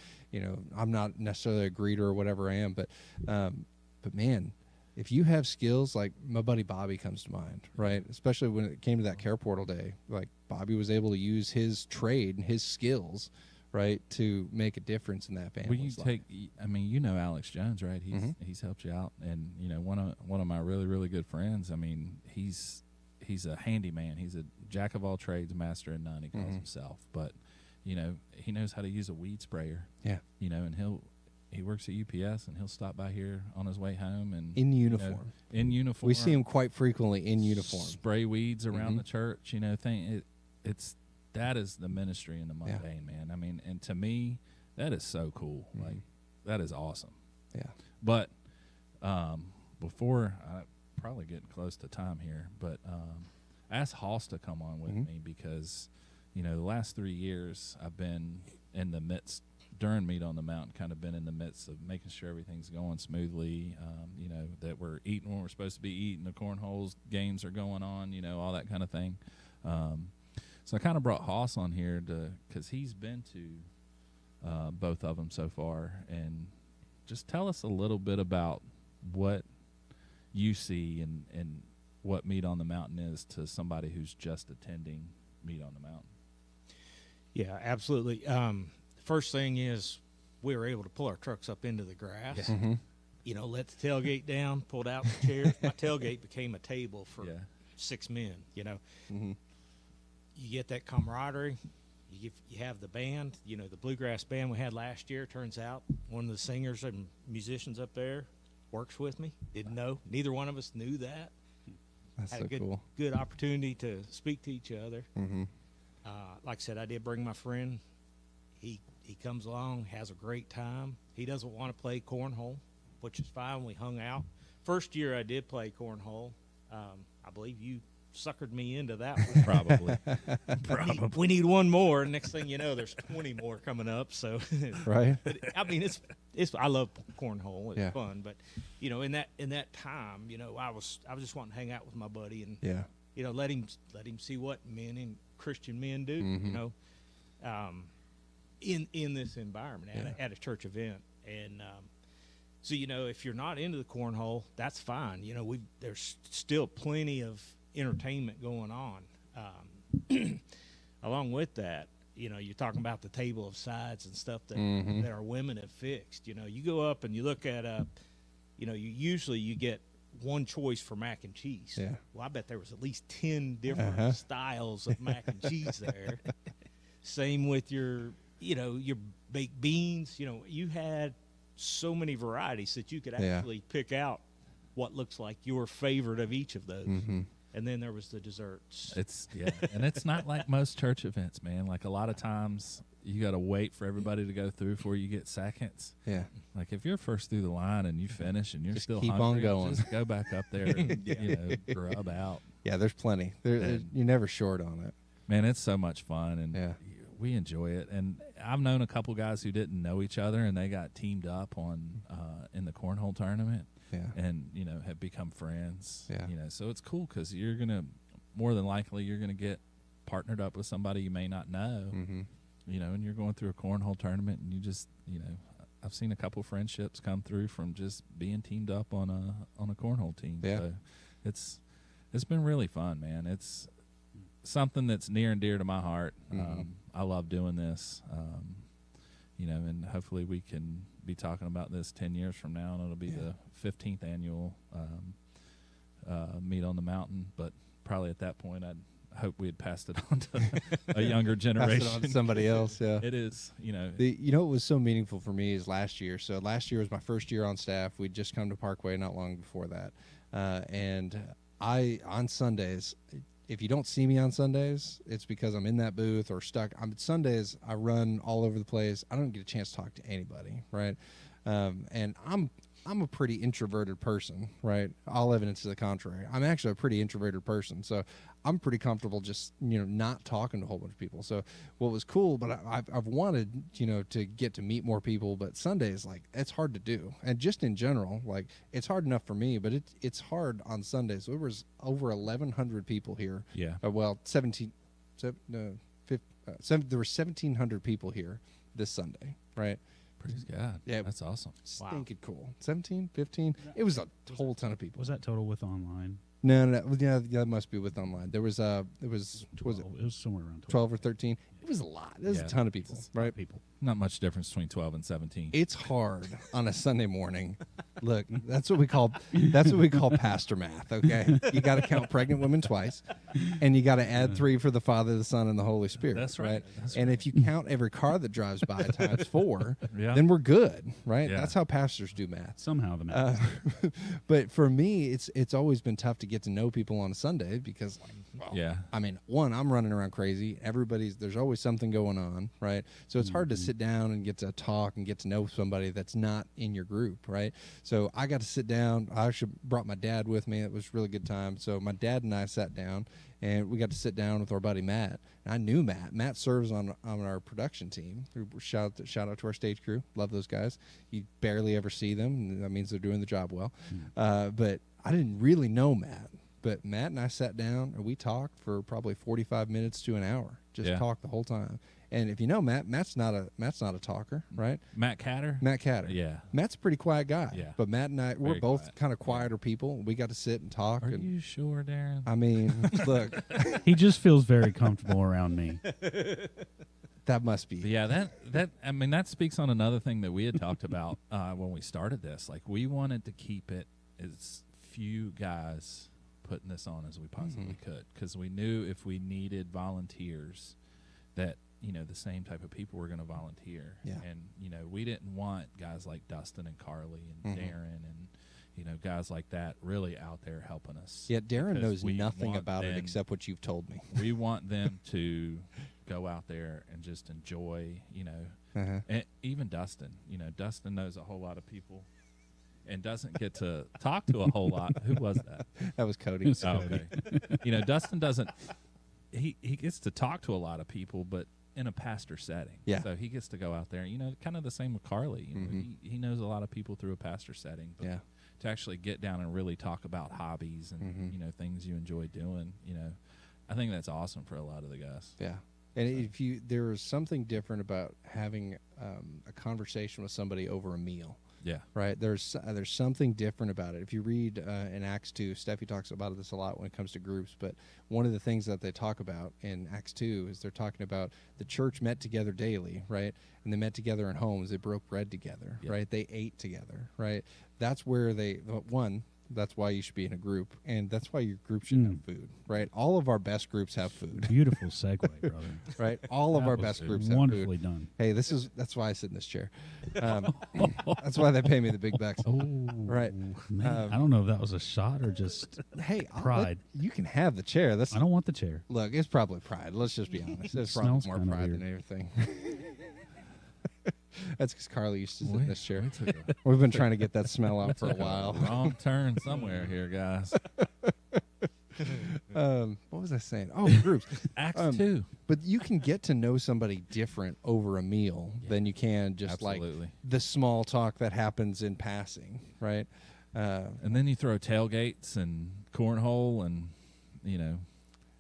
I'm not necessarily a greeter or whatever I am. But man, if you have skills, like my buddy Bobby comes to mind, right? Especially when it came to that care portal day, like Bobby was able to use his trade and his skills, right, to make a difference in that Will you family's life. take? I mean, Alex Jones, right? He's helped you out, and one of my really really good friends. I mean, he's a handyman. He's a jack of all trades, master of none. He calls himself, but he knows how to use a weed sprayer. Yeah. And he works at UPS, and he'll stop by here on his way home and In uniform. in uniform. We see him quite frequently in uniform. spray weeds around the church. That is the ministry in the mundane, man. I mean, and to me, that is so cool. Like, that is awesome. Yeah. But before I probably getting close to time here, but ask Hoss to come on with me because the last 3 years I've been in the midst during Meet on the Mountain, kind of been in the midst of making sure everything's going smoothly. That we're eating when we're supposed to be eating, the cornholes games are going on, all that kind of thing. So I kind of brought Hoss on here because he's been to both of them so far, and just tell us a little bit about what you see and what Meet on the Mountain is to somebody who's just attending Meet on the Mountain. Yeah, absolutely. First thing is we were able to pull our trucks up into the grass. Let the tailgate down, pulled out the chairs. My tailgate became a table for 6 men. You get that camaraderie. You have the band. The bluegrass band we had last year. Turns out one of the singers and musicians up there works with me. Didn't know. Neither one of us knew that. That's Had so a good, cool. good opportunity to speak to each other. Like I said, I did bring my friend. He comes along, has a great time. He doesn't want to play cornhole, which is fine. We hung out. First year I did play cornhole. I believe you suckered me into that one. Probably. We need one more. Next thing you know, there's 20 more coming up. So, Right? but, I mean, it's. I love cornhole. It's Yeah. fun. But in that time, I was just wanting to hang out with my buddy and Yeah. let him see what men and Christian men do. In this environment at a church event. And so if you're not into the cornhole, that's fine. There's still plenty of entertainment going on. Along with that, you're talking about the table of sides and stuff that our women have fixed. You go up and you look at you get one choice for mac and cheese. Yeah. Well, I bet there was at least 10 different styles of mac and cheese there. Same with your baked beans. You had so many varieties that you could actually pick out what looks like your favorite of each of those. And then there was the desserts. And it's not like most church events, man. Like a lot of times you got to wait for everybody to go through before you get seconds. Yeah. Like if you're first through the line and you finish and you're Just still keep hungry, on going. just go back up there and grub out. Yeah, there's plenty. You're never short on it. Man, it's so much fun, and Yeah. we enjoy it. And I've known a couple guys who didn't know each other, and they got teamed up on in the cornhole tournament. Yeah. And have become friends. Yeah. So it's cool because you're gonna more than likely you're gonna get partnered up with somebody you may not know. And you're going through a cornhole tournament, and you just I've seen a couple friendships come through from just being teamed up on a cornhole team. Yeah. So it's been really fun, man. It's something that's near and dear to my heart. I love doing this. And hopefully we can be talking about this 10 years from now, and it'll be the 15th annual Meet on the Mountain. But probably at that point, I'd hope we had passed it on to a younger generation. Pass it on to somebody else. Yeah. It is, What was so meaningful for me is last year. So last year was my first year on staff. We'd just come to Parkway not long before that. And on Sundays, if you don't see me on Sundays, it's because I'm in that booth or stuck. Sundays, I run all over the place. I don't get a chance to talk to anybody, right? And I'm a pretty introverted person, right? All evidence to the contrary. I'm actually a pretty introverted person, so I'm pretty comfortable just not talking to a whole bunch of people. So what was cool, but I've wanted to get to meet more people, but Sundays, like, it's hard to do, and just in general, like, it's hard enough for me, but it's hard on Sundays. There was over 1,100 people here. Yeah. Well, 17. There were 1,700 people here this Sunday, right? Praise God. Yeah. That's awesome. Stinking cool. 17, 15. It was a whole ton of people. Was that total with online? No. Yeah, that must be with online. There was was it 12. It was somewhere around 12 or 13? It was a lot. It was Yeah. a ton of people, right? people. Not much difference between 12 and 17. It's hard on a Sunday morning. Look, that's what we call pastor math, okay? You got to count pregnant women twice, and you got to add 3 for the Father, the Son, and the Holy Spirit. That's right. That's and right. if you count every car that drives by times 4, Yeah. then we're good, right? Yeah. That's how pastors do math. Somehow the math. But for me, it's always been tough to get to know people on a Sunday because, Yeah. I mean, one, I'm running around crazy. There's always something going on, right? So it's hard to sit down and get to talk and get to know somebody that's not in your group, right? So I got to sit down. I actually brought my dad with me. It was a really good time. So my dad and I sat down, and we got to sit down with our buddy Matt. And I knew Matt. Matt serves on our production team. Shout out to our stage crew. Love those guys. You barely ever see them, and that means they're doing the job well. But I didn't really know Matt. But Matt and I sat down, and we talked for probably 45 minutes to an hour. Just talked the whole time. And if you know Matt, Matt's not a talker, right? Matt Catter? Matt Catter. Yeah. Matt's a pretty quiet guy. Yeah. But Matt and I, we're Very both quiet. kind of quieter people. We got to sit and talk. Are and you sure, Darren? I mean, look, He just feels very comfortable around me. that must be. Yeah, that speaks on another thing that we had talked about when we started this. Like, we wanted to keep it as few guys putting this on as we possibly could, because we knew if we needed volunteers that the same type of people were going to volunteer. Yeah. And we didn't want guys like Dustin and Carly and Darren and guys like that really out there helping us. Yeah, Darren because knows we nothing want about it them- except what you've told me. we want them to go out there and just enjoy, Uh-huh. and even Dustin. Dustin knows a whole lot of people and doesn't get to talk to a whole lot. Who was that? That was Cody. Oh, okay. Dustin doesn't. He gets to talk to a lot of people, but in a pastor setting. Yeah. So he gets to go out there. Kind of the same with Carly. He knows a lot of people through a pastor setting. But Yeah. to actually get down and really talk about hobbies and things you enjoy doing, I think that's awesome for a lot of the guys. Yeah. And there is something different about having a conversation with somebody over a meal. Yeah. Right. There's something different about it. If you read in Acts 2, Steffi talks about this a lot when it comes to groups, but one of the things that they talk about in Acts 2 is they're talking about the church met together daily, right? And they met together in homes. They broke bread together, Yeah. right? They ate together, right? That's where that's why you should be in a group, and that's why your group should have food, right? All of our best groups have food, Beautiful segue, brother. right? All of That our was best groups have wonderfully food. done. Hey, that's why I sit in this chair. That's why they pay me the big bucks. Oh, Right. Man, I don't know if that was a shot or just. Hey, Pride. You can have the chair. I don't want the chair. Look, it's probably pride. Let's just be honest. It's Smells probably more kinda pride weird. than anything. That's because Carly used to sit in We- this chair. we took a- We've been trying to get that smell out for a took while. Wrong turn somewhere here, guys. What was I saying? Oh, groups. Acts 2. But you can get to know somebody different over a meal than you can just Absolutely. like the small talk that happens in passing, right? And then you throw tailgates and cornhole and,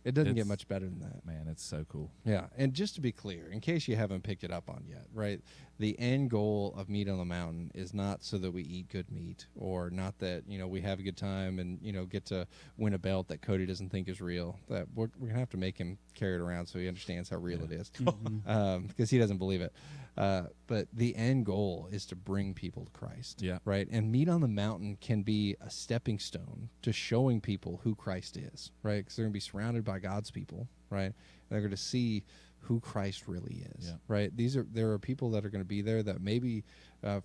It doesn't get It's- much better than that. man, it's so cool. Yeah, and just to be clear, in case you haven't picked it up on yet, right? The end goal of Meat on the Mountain is not so that we eat good meat, or not that we have a good time and get to win a belt that Cody doesn't think is real. That we're gonna have to make him carry it around so he understands how real it is, because he doesn't believe it. But the end goal is to bring people to Christ. Yeah. Right. And Meat on the Mountain can be a stepping stone to showing people who Christ is. Right. Because they're going to be surrounded by God's people. Right. And they're going to see who Christ really is. Yeah. Right. There are people that are going to be there that maybe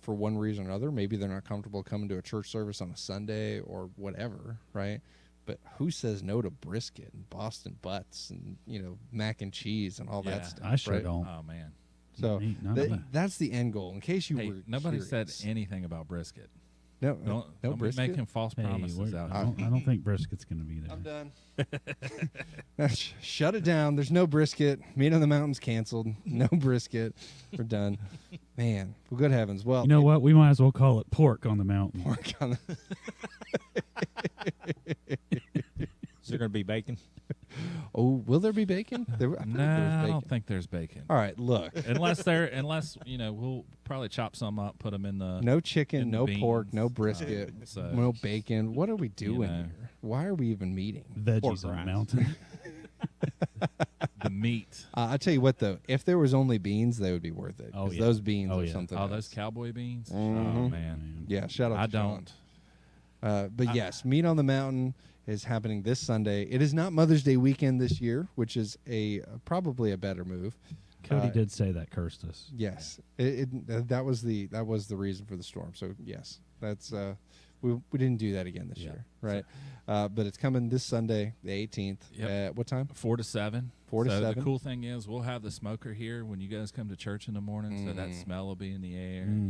for one reason or another, maybe they're not comfortable coming to a church service on a Sunday or whatever. Right. But who says no to brisket and Boston butts and mac and cheese and all Yeah, that stuff? I sure right? don't. Oh man. So Not me. that's the end goal. In case you Hey, were nobody said curious. anything about brisket. No, Don't no be brisket. making false Hey, promises out I here. don't think brisket's going to be there. I'm done. Shut it down. There's no brisket. Meat on the Mountain's canceled. No brisket. We're done. Man, well, good heavens. Well, You know what? We might as well call it pork on the mountain. Pork on the Is there going to be bacon? Oh, will there be bacon? I feel like No, there was I bacon. don't think there's bacon. All right, look. unless we'll probably chop some up, put them in the No chicken, in the no pork, beans. no brisket, So, no bacon. What are we doing know. here? Why are we even meeting? Veggies on the rinds. mountain. the meat. I'll tell you what, though. If there was only beans, they would be worth it. Oh, 'Cause yeah. those beans Oh, are yeah. something Oh, else. those cowboy beans. Mhm. Oh man, Yeah, shout out to I John. don't. But yes, Meat on the Mountain is happening this Sunday. It is not Mother's Day weekend this year, which is probably a better move. Cody did say that cursed us. Yes, that was the reason for the storm. So yes, that's we didn't do that again this Yeah. year, right? But it's coming this Sunday, the 18th. Yep. At what time? 4 to 7. 4 to so 7. The cool thing is we'll have the smoker here when you guys come to church in the morning, so that smell will be in the air. Mm.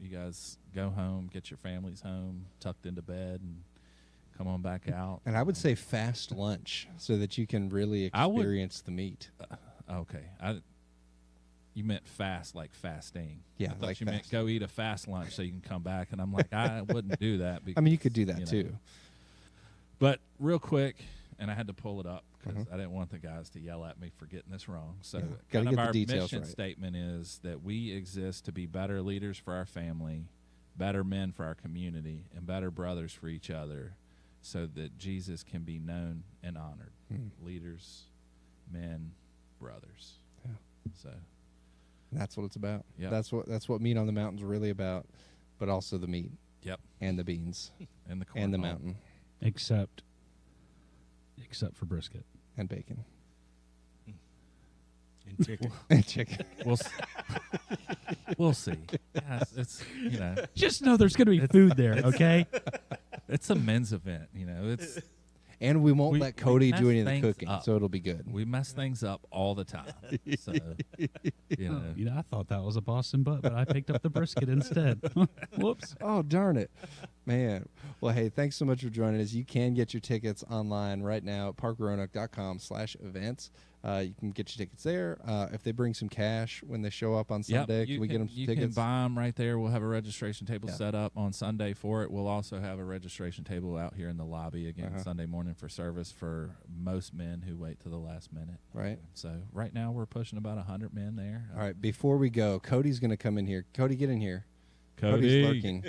You guys go home, get your families home, tucked into bed, and come on back out. And I would say fast lunch so that you can really I would- experience the meat. Okay, you meant fast like fasting. Yeah, I thought like you meant fast. go eat a fast lunch so you can come back, and I'm like, I wouldn't do that. Because, I mean, you could do that know. too. But real quick, and I had to pull it up because Mhm. I didn't want the guys to yell at me for getting this wrong. So, Yeah, gotta kind get of the our details mission right. statement is that we exist to be better leaders for our family, better men for our community, and better brothers for each other, so that Jesus can be known and honored. Leaders, men, brothers. Yeah. So, And that's what it's about. Yep. That's what Meat on the Mountain's really about, but also the meat yep, and the beans and the and the cornhole. mountain Except for brisket. and bacon And chicken. and chicken. We'll we'll see. Yes, it's Just know there's going to be food there, okay? it's a men's event. It's And we won't We- let Cody we do any of mess the things cooking, up. so it'll be good. we mess things up all the time. So I thought that was a Boston butt, but I picked up the brisket instead. Whoops. Oh, darn it. Man. Well, hey, thanks so much for joining us. You can get your tickets online right now at parkroanoke.com/events. You can get your tickets there. If they bring some cash when they show up on Sunday, can we get them some you tickets? can buy them right there. We'll have a registration table Yeah. set up on Sunday for it. We'll also have a registration table out here in the lobby again Sunday morning for service for most men who wait to the last minute. Right. So right now we're pushing about 100 men there. All right, before we go, Cody's going to come in here. Cody, get in here. Cody. Cody's lurking.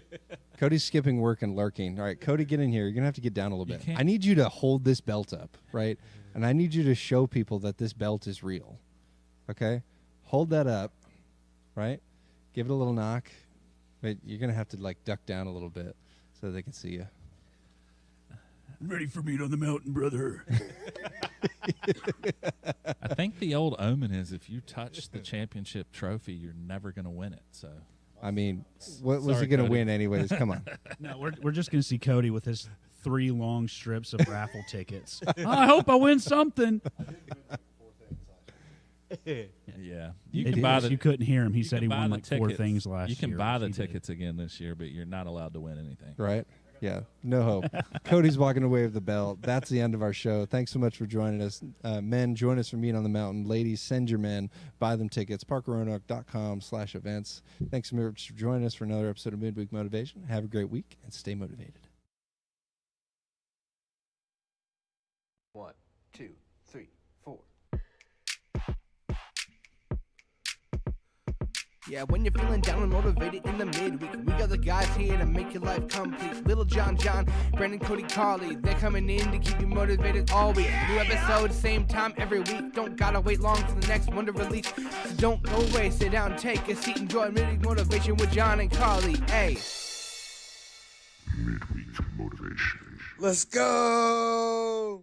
Cody's skipping work and lurking. All right, Cody, get in here. You're going to have to get down a little You bit. can't- I need you to hold this belt up, right? And I need you to show people that this belt is real. Okay? Hold that up, right? Give it a little knock. But you're going to have to, duck down a little bit so they can see you. Ready for meat on the mountain, brother. I think the old omen is if you touch the championship trophy, you're never going to win it. So I mean, what was Sorry, he going to Cody. win anyways? Come on. No, we're just going to see Cody with his 3 long strips of raffle tickets. I hope I win something. yeah, you can buy the You couldn't hear him. He you said can he buy won the 4 tickets. things last year. You can buy the which he did. tickets again this year, but you're not allowed to win anything. Right? Yeah, no hope. Cody's walking away with the belt. That's the end of our show. Thanks so much for joining us. Men, join us for Meat on the Mountain. Ladies, send your men. Buy them tickets. parkroanoke.com/events. Thanks so much for joining us for another episode of Midweek Motivation. Have a great week and stay motivated. 1, 2, 3, 4. Yeah, when you're feeling down and motivated in the midweek, we got the guys here to make your life complete. Little John, Brandon, Cody, Carly, they're coming in to keep you motivated all week. New episode, same time every week. Don't gotta wait long for the next one to release. So don't go away, sit down, take a seat, enjoy Midweek Motivation with John and Carly. Hey. Midweek Motivation. Let's go!